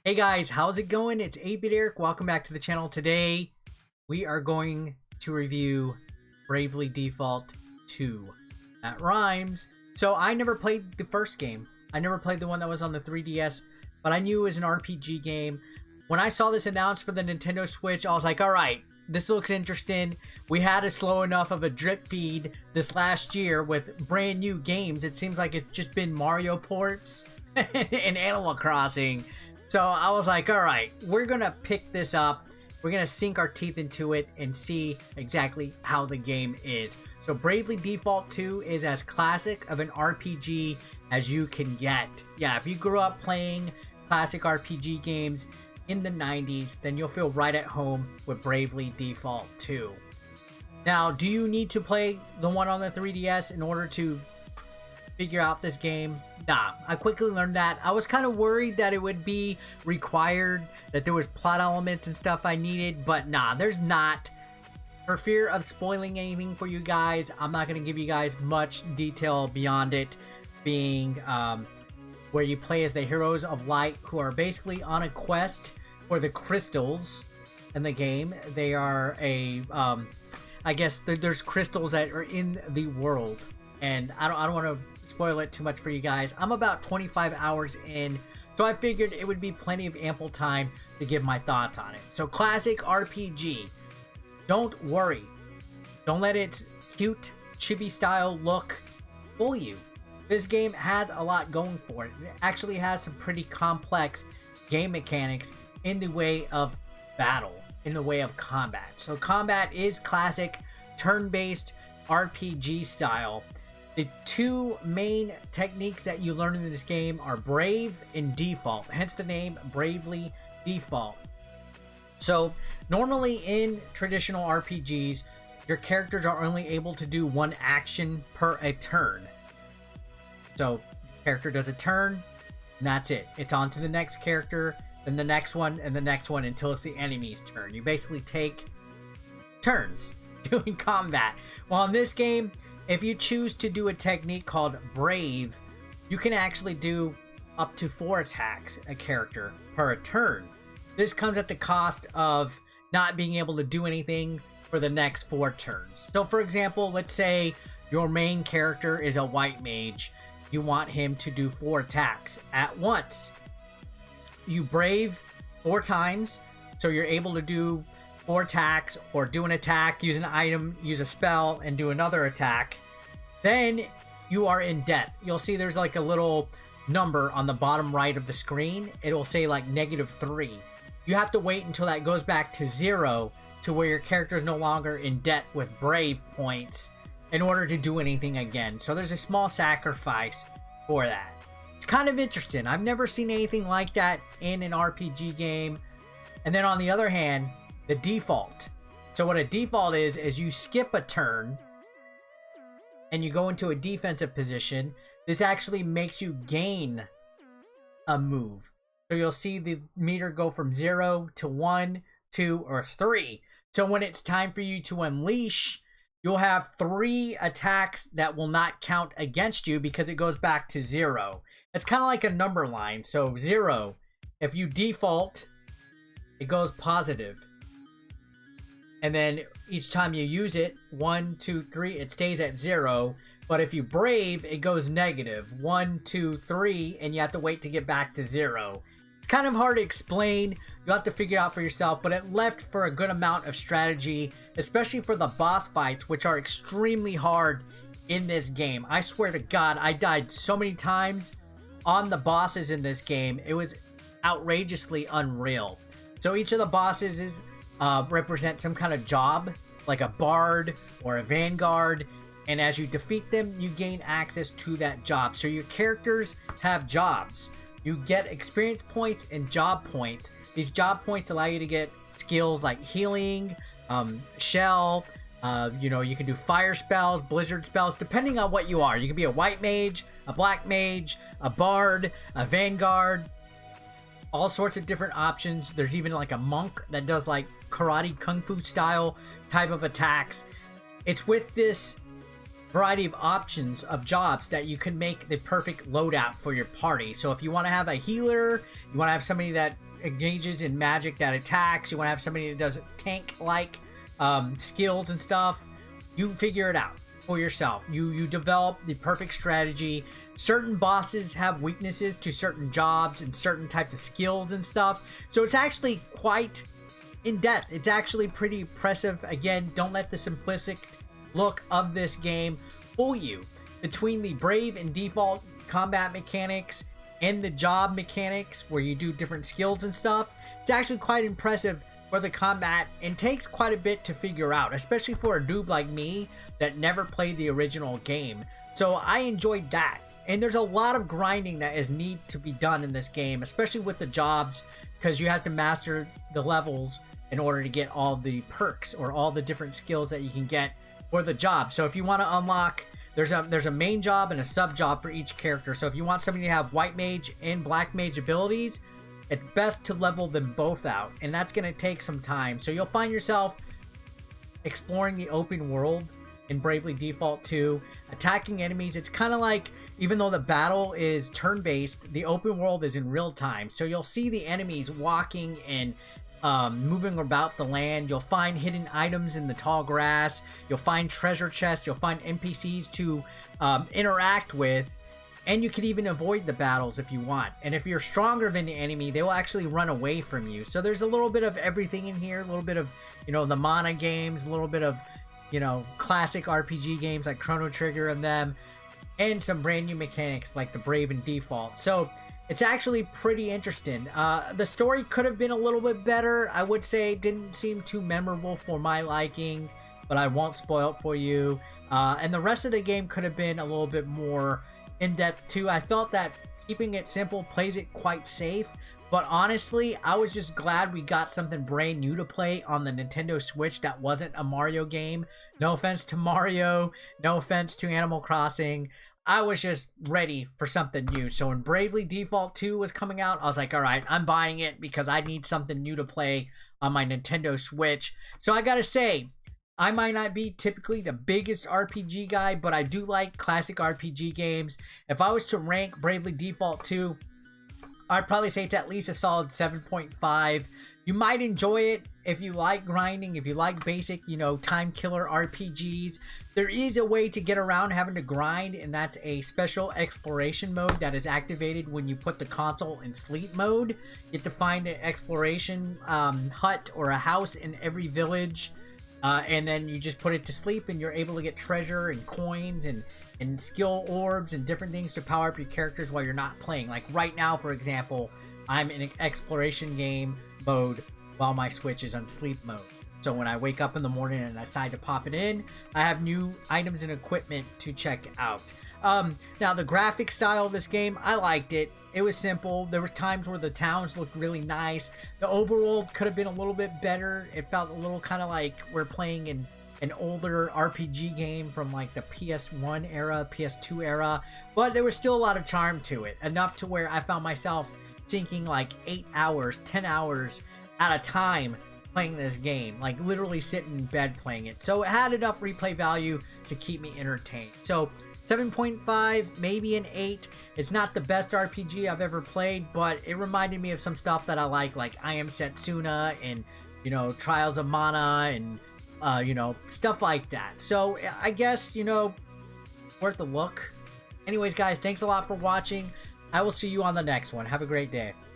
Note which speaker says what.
Speaker 1: Hey guys, how's it going? It's 8-Bit Eric. Welcome back to the channel. Today, we are going to review Bravely Default 2. That rhymes. So I never played the first game. I never played the one that was on the 3DS, but I knew it was an RPG game. When I saw this announced for the Nintendo Switch, I was like, alright, this looks interesting. We had a slow enough of a drip feed this last year with brand new games. It seems like it's just been Mario ports and Animal Crossing. So I was like, all right, we're going to pick this up. We're going to sink our teeth into it and see exactly how the game is. So Bravely Default 2 is as classic of an RPG as you can get. Yeah, if you grew up playing classic RPG games in the 90s, then you'll feel right at home with Bravely Default 2. Now, do you need to play the one on the 3DS in order to figure out this game? Nah, I quickly learned that. I was kind of worried that it would be required, that there was plot elements and stuff I needed, but nah, there's not. For fear of spoiling anything for you guys, I'm not going to give you guys much detail beyond it being where you play as the heroes of light who are basically on a quest for the crystals in the game. They are I guess there's crystals that are in the world, and I don't want to spoil it too much for you guys. I'm about 25 hours in, so I figured it would be plenty of ample time to give my thoughts on it. So classic RPG. Don't worry. Don't let its cute, chibi style look fool you. This game has a lot going for it. It actually has some pretty complex game mechanics in the way of battle, in the way of combat. So combat is classic turn-based RPG style. The two main techniques that you learn in this game are Brave and Default, hence the name Bravely Default. So normally in traditional RPGs, your characters are only able to do one action per a turn. So character does a turn, and that's it. It's on to the next character, then the next one, and the next one until it's the enemy's turn. You basically take turns doing combat. Well, in this game, if you choose to do a technique called Brave, you can actually do up to 4 attacks a character per turn. This comes at the cost of not being able to do anything for the next 4 turns. So for example, let's say your main character is a white mage. You want him to do 4 attacks at once. You Brave 4 times, so you're able to do 4 attacks, or do an attack, use an item, use a spell, and do another attack. Then you are in debt. You'll see there's like a little number on the bottom right of the screen. It will say like -3. You have to wait until that goes back to 0 to where your character is no longer in debt with Brave points in order to do anything again. So there's a small sacrifice for that. It's kind of interesting. I've never seen anything like that in an RPG game. And then on the other hand, the default. So what a default is you skip a turn and you go into a defensive position. This actually makes you gain a move. So you'll see the meter go from 0 to 1, 2, or 3. So when it's time for you to unleash, you'll have 3 attacks that will not count against you because it goes back to 0. It's kind of like a number line. So 0, if you default, it goes positive. And then each time you use it, 1, 2, 3, it stays at 0. But if you Brave, it goes negative. 1, 2, 3, and you have to wait to get back to 0. It's kind of hard to explain. You'll have to figure it out for yourself, but it left for a good amount of strategy, especially for the boss fights, which are extremely hard in this game. I swear to God, I died so many times on the bosses in this game. It was outrageously unreal. So each of the bosses represent some kind of job, like a bard or a vanguard, and as you defeat them, you gain access to that job. So your characters have jobs. You get experience points and job points. These job points allow you to get skills like healing, shell, you can do fire spells, blizzard spells, depending on what you are. You can be a white mage, a black mage, a bard, a vanguard, all sorts of different options. There's even like a monk that does like karate kung fu style type of attacks. It's with this variety of options of jobs that you can make the perfect loadout for your party. So if you want to have a healer, you want to have somebody that engages in magic that attacks. You want to have somebody that does tank-like skills and stuff. You figure it out for yourself. You develop the perfect strategy. Certain bosses have weaknesses to certain jobs and certain types of skills and stuff. So it's actually quite in depth. It's actually pretty impressive. Again, don't let the simplistic look of this game fool you. Between the Brave and default combat mechanics and the job mechanics where you do different skills and stuff, it's actually quite impressive for the combat and takes quite a bit to figure out, especially for a noob like me that never played the original game. So I enjoyed that. And there's a lot of grinding that is need to be done in this game, especially with the jobs, because you have to master the levels in order to get all the perks or all the different skills that you can get for the job. So if you want to unlock, there's a main job and a sub job for each character. So if you want somebody to have white mage and black mage abilities, it's best to level them both out, and that's going to take some time. So you'll find yourself exploring the open world in Bravely Default 2, attacking enemies. It's kind of like, even though the battle is turn-based, the open world is in real time. So you'll see the enemies walking and moving about the land. You'll find hidden items in the tall grass. You'll find treasure chests. You'll find NPCs to interact with. And you can even avoid the battles if you want. And if you're stronger than the enemy, they will actually run away from you. So there's a little bit of everything in here. A little bit of, you know, the mana games. A little bit of, you know, classic RPG games like Chrono Trigger and them. And some brand new mechanics like the Brave and Default. So it's actually pretty interesting. The story could have been a little bit better. I would say it didn't seem too memorable for my liking. But I won't spoil it for you. And the rest of the game could have been a little bit more in depth too. I felt that keeping it simple plays it quite safe, but honestly I was just glad we got something brand new to play on the Nintendo Switch that wasn't a Mario game. No offense to Mario, no offense to Animal Crossing. I was just ready for something new. So when Bravely Default 2 was coming out, I was like, all right, I'm buying it because I need something new to play on my Nintendo Switch. So I gotta say, I might not be typically the biggest RPG guy, but I do like classic RPG games. If I was to rank Bravely Default 2, I'd probably say it's at least a solid 7.5. You might enjoy it if you like grinding, if you like basic, you know, time killer RPGs. There is a way to get around having to grind, and that's a special exploration mode that is activated when you put the console in sleep mode. You get to find an exploration hut or a house in every village. And then you just put it to sleep and you're able to get treasure and coins and skill orbs and different things to power up your characters while you're not playing. Like right now, for example, I'm in an exploration game mode while my Switch is on sleep mode. So when I wake up in the morning and I decide to pop it in, I have new items and equipment to check out. Now the graphic style of this game, I liked it. It was simple. There were times where the towns looked really nice. The overworld could have been a little bit better. It felt a little kind of like we're playing in an older RPG game from like the PS1 era, PS2 era. But there was still a lot of charm to it. Enough to where I found myself sinking like 8 hours, 10 hours at a time playing this game. Like literally sitting in bed playing it. So it had enough replay value to keep me entertained. So 7.5, maybe an 8. It's not the best RPG I've ever played, but it reminded me of some stuff that I like I Am Setsuna and, you know, Trials of Mana and, you know, stuff like that. So I guess, you know, worth a look. Anyways, guys, thanks a lot for watching. I will see you on the next one. Have a great day.